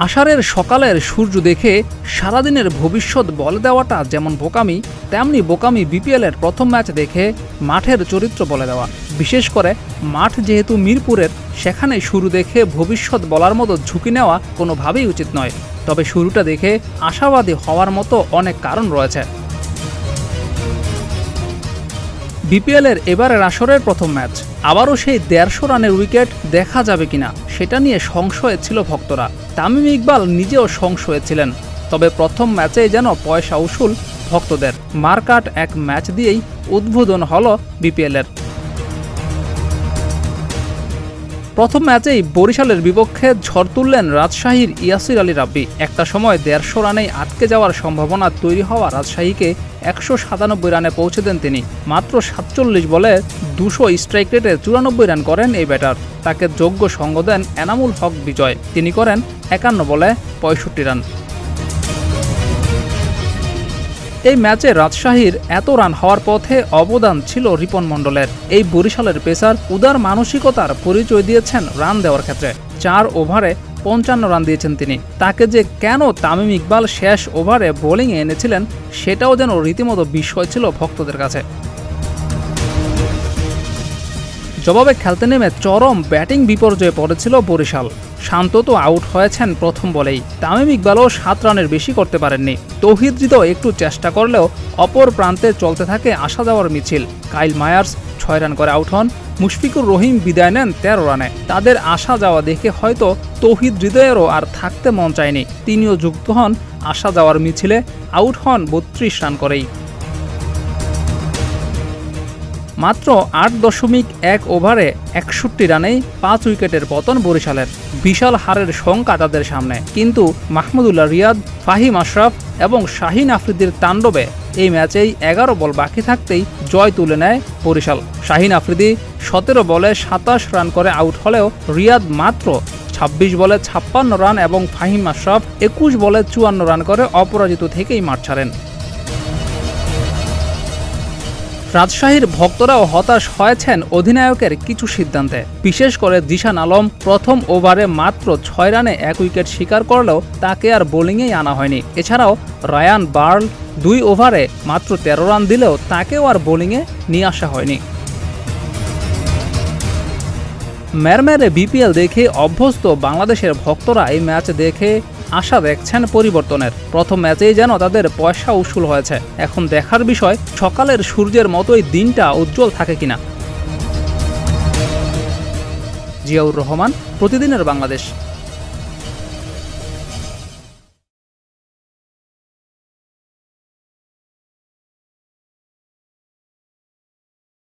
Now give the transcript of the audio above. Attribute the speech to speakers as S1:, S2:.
S1: আষাঢ়ের সকালের সূর্য দেখে সারাদিনের ভবিষ্যৎ বলে দেওয়াটা যেমন বোকামি, তেমনি বোকামি বিপিএলের প্রথম ম্যাচ দেখে মাঠের চরিত্র বলে দেওয়া। বিশেষ করে মাঠ যেহেতু মিরপুরের, সেখানে শুরু দেখে ভবিষ্যৎ বলার মতো ঝুঁকি নেওয়া কোনোভাবেই উচিত নয়। তবে শুরুটা দেখে আশাবাদী হওয়ার মতো অনেক কারণ রয়েছে। বিপিএলের এবারের আসরের প্রথম ম্যাচ, আবারও সেই ১৫০ রানের উইকেট দেখা যাবে কিনা সেটা নিয়ে সংশয়ে ছিল ভক্তরা। তামিম ইকবাল নিজেও সংশয়ে ছিলেন। তবে প্রথম ম্যাচেই যেন পয়সা উসুল ভক্তদের। মারকাট এক ম্যাচ দিয়েই উদ্বোধন হল বিপিএলের। প্রথম ম্যাচেই বরিশালের বিপক্ষে ঝড় তুললেন রাজশাহীর ইয়াসির আলী রাব্বি। একটা সময় ১৫০ রানেই আটকে যাওয়ার সম্ভাবনা তৈরি হওয়া রাজশাহীকে ১৯৭ রানে পৌঁছে দেন তিনি। মাত্র ৪৭ বলে ২০০ স্ট্রাইক রেটে ৯৪ রান করেন এই ব্যাটার। তাকে যোগ্য সঙ্গ দেন এনামুল হক বিজয়। তিনি করেন ৫১ বলে ৬৫ রান। এই ম্যাচে রাজশাহীর এত রান হওয়ার পথে অবদান ছিল রিপন মণ্ডলের। এই বরিশালের পেসার উদার মানসিকতার পরিচয় দিয়েছেন রান দেওয়ার ক্ষেত্রে। ৪ ওভারে ৫৫ রান দিয়েছেন তিনি। তাকে যে কেন তামিম ইকবাল শেষ ওভারে বোলিংয়ে এনেছিলেন সেটাও যেন রীতিমতো বিস্ময় ছিল ভক্তদের কাছে। জবাবে খেলতে নেমে চরম ব্যাটিং বিপর্যয়ে পড়েছিল বরিশাল। শান্ত আউট হয়েছেন প্রথম বলেই। তামিম ইকবালও ৭ রানের বেশি করতে পারেননি। তৌহিদ হৃদয় একটু চেষ্টা করলেও অপর প্রান্তে চলতে থাকে আসা যাওয়ার মিছিল। কাইল মায়ার্স ৬ রান করে আউট হন। মুশফিকুর রহিম বিদায় নেন ১৩ রানে। তাদের আসা যাওয়া দেখে হয়তো তৌহিদ হৃদয়েরও আর থাকতে মন চায়নি। তিনিও যুক্ত হন আসা যাওয়ার মিছিলে, আউট হন ৩২ রান করেই। মাত্র ৮.১ ওভারে ৬১ রানেই ৫ উইকেটের পতন বরিশালের। বিশাল হারের শঙ্কা তাদের সামনে। কিন্তু মাহমুদুল্লাহ রিয়াদ, ফাহিম আশরাফ এবং শাহিন আফ্রিদির তাণ্ডবে এই ম্যাচেই ১১ বল বাকি থাকতেই জয় তুলে নেয় বরিশাল। শাহিন আফ্রিদি ১৭ বলে ২৭ রান করে আউট হলেও রিয়াদ মাত্র ২৬ বলে ৫৬ রান এবং ফাহিম আশরাফ ২১ বলে ৫৪ রান করে অপরাজিত থেকেই মাঠ ছাড়েন। রাজশাহীর ভক্তরাও হতাশ হয়েছেন অধিনায়কের কিছু সিদ্ধান্তে। বিশেষ করে জিশান আলম প্রথম ওভারে মাত্র ৬ রানে ১ উইকেট শিকার করলেও তাকে আর বোলিংয়েই আনা হয়নি। এছাড়াও রায়ান বার্ল ২ ওভারে মাত্র ১৩ রান দিলেও তাকেও আর বোলিংয়ে নিয়ে আসা হয়নি। মেরমেরে বিপিএল দেখে অভ্যস্ত বাংলাদেশের ভক্তরা এই ম্যাচ দেখে আশা দেখছেন পরিবর্তনের। প্রথম ম্যাচেই যেন তাদের পয়সা উসুল হয়েছে। এখন দেখার বিষয় সকালের সূর্যের মতোই দিনটা উজ্জ্বল থাকে কিনা। জিয়াউর রহমান, প্রতিদিনের বাংলাদেশ।